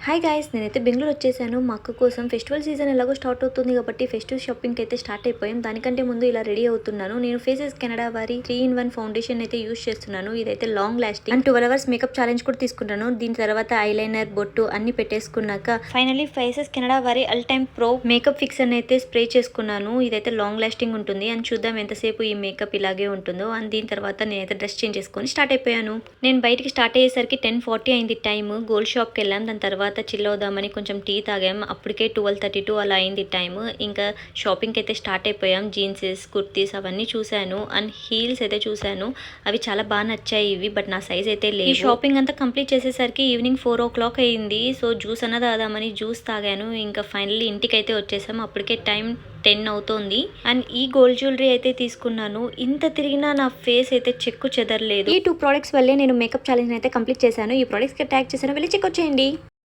Hi guys, నేనైతే బెంగళూరు వచ్చేసాను. మా అక్క కోసం ఫెస్టివల్ సీజన్ ఎలాగో స్టార్ట్ అవుతుంది కాబట్టి ఫెస్టివల్ షాపింగ్కి అయితే స్టార్ట్ అయిపోయాం. దానికంటే ముందు ఇలా రెడీ అవుతున్నాను. నేను ఫేసెస్ కెనడా వారి 3-in-1 ఫౌండేషన్ అయితే యూస్ చేస్తున్నాను. ఇదైతే long lasting and 12 hours makeup challenge కూడా తీసుకుంటాను. దీని తర్వాత ఐలైనర్, బొట్టు అన్ని పెట్టేసుకున్నాక ఫైనల్లీ ఫేసెస్ కెనడా వారి all time pro makeup fixer అయితే స్ప్రే చేసుకున్నాను. ఇదైతే లాంగ్ లాస్టింగ్ ఉంటుంది అని చూద్దాం ఎంతసేపు ఈ మేకప్ ఇలాగే ఉంటుందో. అండ్ దీని తర్వాత నేనైతే డ్రెస్ చేంజ్ చేసుకొని స్టార్ట్ అయిపోయాను. నేను బయటికి స్టార్ట్ అయ్యేసరికి 10:40 అయింది టైం. గోల్డ్ షాప్కి వెళ్ళాం. దాని తర్వాత చిల్ అవుదామని కొంచెం టీ తాగాం. అప్పటికే 12:32 అలా అయింది టైం. ఇంకా షాపింగ్కి అయితే స్టార్ట్ అయిపోయాం. జీన్సెస్, కుర్తీస్ అవన్నీ చూశాను. అండ్ హీల్స్ అయితే చూశాను. అవి చాలా బాగా నచ్చాయి ఇవి, బట్ నా సైజ్ అయితే లేదు. ఈ షాపింగ్ అంతా కంప్లీట్ చేసేసరికి ఈవినింగ్ 4 o'clock అయింది. సో జ్యూస్ అన్న తాగామని జ్యూస్ తాగాను. ఇంకా ఫైనల్లీ ఇంటికి అయితే వచ్చేసాం. అప్పటికే టైం 10 అవుతోంది. అండ్ ఈ గోల్డ్ జ్యువెలరీ అయితే తీసుకున్నాను. ఇంత తిరిగినా నా ఫేస్ అయితే చెక్కు చెదరలేదు. ఈ 2 products వల్లే నేను మేకప్ ఛాలెంజ్ అయితే కంప్లీట్ చేశాను. ఈ ప్రొడక్ట్స్కి ట్యాగ్ చేశాను, వెళ్ళి చెక్ వచ్చేయండి.